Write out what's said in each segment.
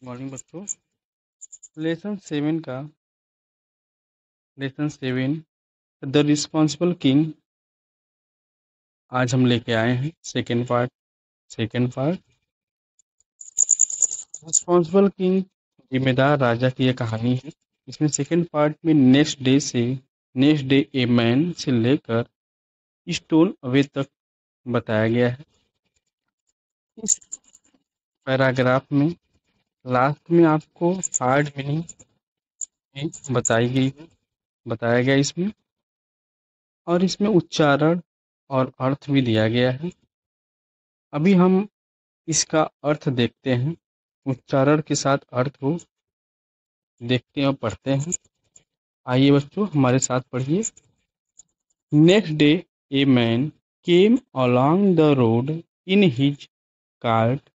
Morning बच्चों। Lesson 7 the responsible king आज हम लेके आए हैं सेकेंड पार्ट रिस्पॉन्सिबल किंग, जिम्मेदार राजा की यह कहानी है। इसमें सेकेंड पार्ट में नेक्स्ट डे ए मैन से लेकर स्टोन अवे तक बताया गया है। इस पैराग्राफ में लास्ट में आपको हार्ड मीनिंग भी बताया गया इसमें, और इसमें उच्चारण और अर्थ भी दिया गया है। अभी हम इसका अर्थ देखते हैं, उच्चारण के साथ अर्थ को देखते हैं और पढ़ते हैं। आइए बच्चों, हमारे साथ पढ़िए। Next day a man came along the road in his cart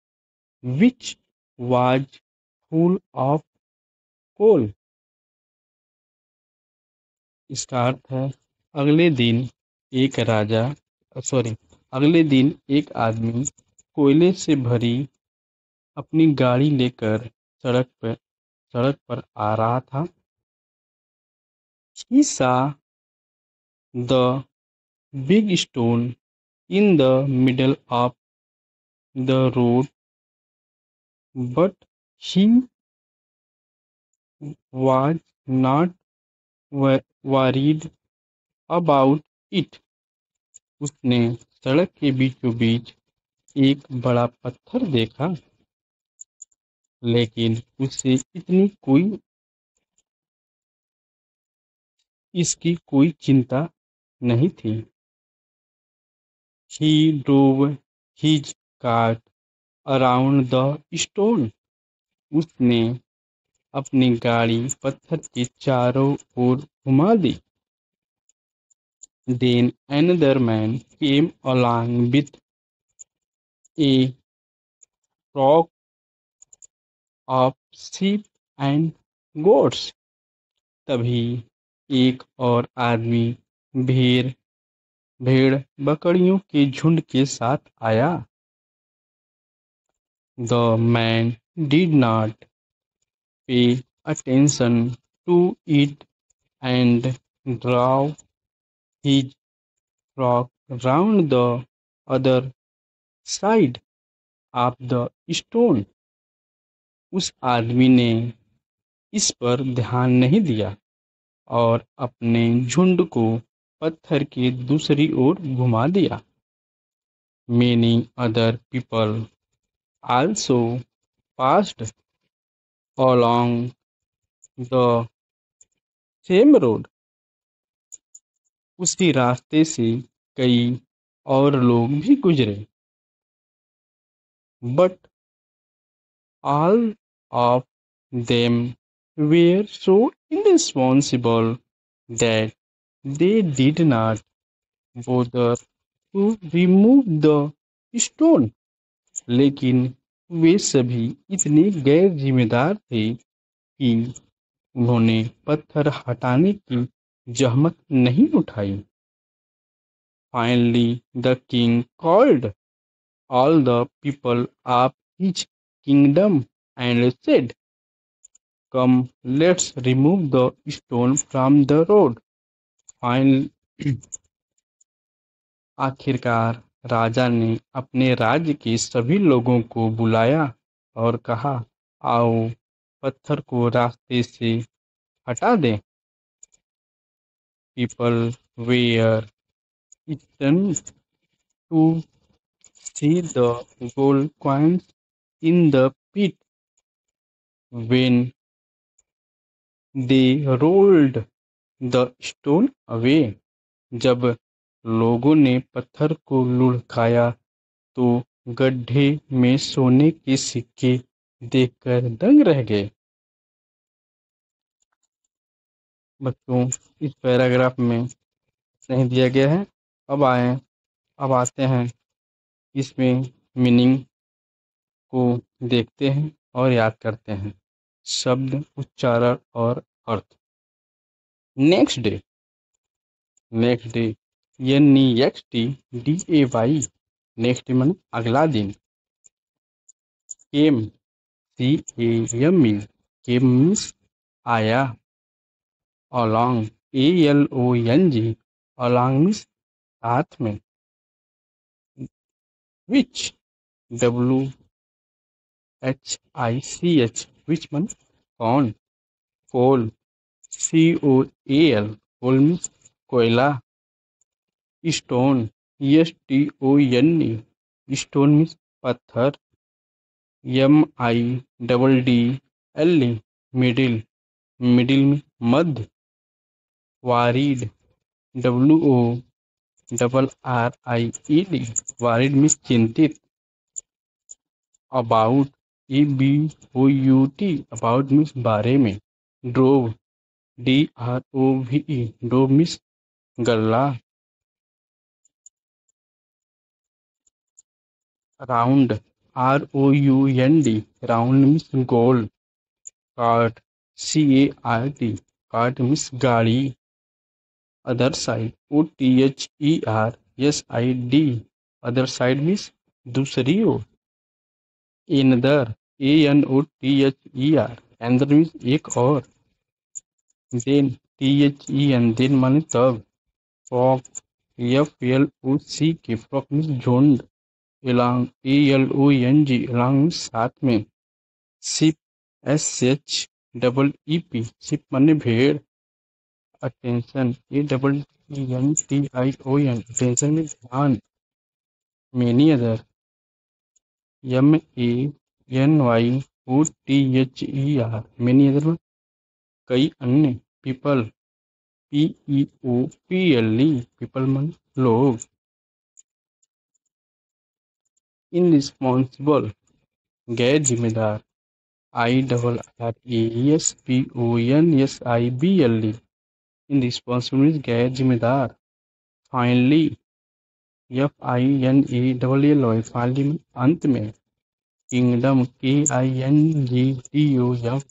which was full of coal। इसका अर्थ है अगले दिन एक आदमी कोयले से भरी अपनी गाड़ी लेकर सड़क पर आ रहा था। He saw the big stone in the middle of the road, but he was not worried about it। उसने सड़क के बीचों बीच एक बड़ा पत्थर देखा, लेकिन उसे इसकी कोई चिंता नहीं थी। He drove his cart around the stone। उसने अपनी गाड़ी पत्थर के चारों ओर घुमा दी। Then another man came along with a flock of sheep and goats। तभी एक और आदमी भेड़ बकरियों के झुंड के साथ आया। The man did not pay attention to it and drove his flock round the other side of the stone। उस आदमी ने इस पर ध्यान नहीं दिया और अपने झुंड को पत्थर के दूसरी ओर घुमा दिया। Many other people also passed along the same road। उसी रास्ते से कई और लोग भी गुजरे। But all of them were so irresponsible that they did not bother to remove the stone। लेकिन वे सभी इतने गैर जिम्मेदार थे कि उन्होंने पत्थर हटाने की जहमत नहीं उठाई। Finally the king called all the people of his kingdom and said, "Come, let's remove the stone from the road." आखिरकार राजा ने अपने राज्य के सभी लोगों को बुलाया और कहा, आओ पत्थर को रास्ते से हटा दें। People were stunned to see the gold coins in the pit when they rolled the stone away। जब लोगों ने पत्थर को लुढ़काया तो गड्ढे में सोने के सिक्के देखकर दंग रह गए। बच्चों, इस पैराग्राफ में नहीं दिया गया है। अब आते हैं इसमें मीनिंग को देखते हैं और याद करते हैं। शब्द, उच्चारण और अर्थ। Next day NEXTDAY। नेक्स्ट माने अगला दिन। केम CAME, came means आया. Along, ALONG, along means साथ में. Which, WHICH, which मन कौन. Coal, COAL, coal means कोयला. Stone, STONE, stone means पत्थर. MIDDLE, middle, middle में मध्य. Worried, WORRIED, worried means चिंतित. About, ABOUT, about means बारे में. Drove, DROVE, drove means गल्ला. Round, ROUND, round means गोल. Cart, CART, cart means गाड़ी. Other side, OTHERSID, other side means दूसरी ओर. Another, ANOTHER, another means एक और. Then, THEN, then माने तब. Flock, FLOCK, flock means झुंड. Along, ALONG, along means साथ में. Sheep, SHEEP, sheep माने भेड़. Attention, ATTENTION, attention में ध्यान. Many other, MANYOTHER, many other में कई अन्य. People, PEOPLE, people मन लोग. Irresponsible, गैर जिम्मेदार. IRRESPONSIBLE, irresponsible means गैर जिम्मेदार. Finally, FINALLY, finally means अंत में. Kingdom, KINGDOM,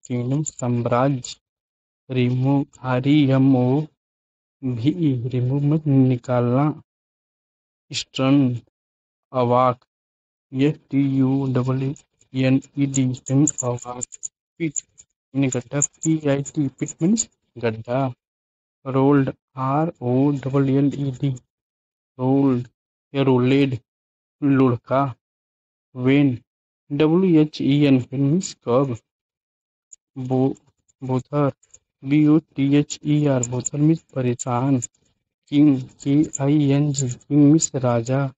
kingdom साम्राज्य. Remove, REMOVE, remove में निकालना. Stun, अवाक. STUNNED, अवाक. Pit, गड्ढा. PIT, pit means गड्ढा. Rolled, ROLLED, rolled या rolled, लुढ़का. When, WHEN, means कब. Bother, BOTHER, bother means परेशान. King, KING, king means राजा.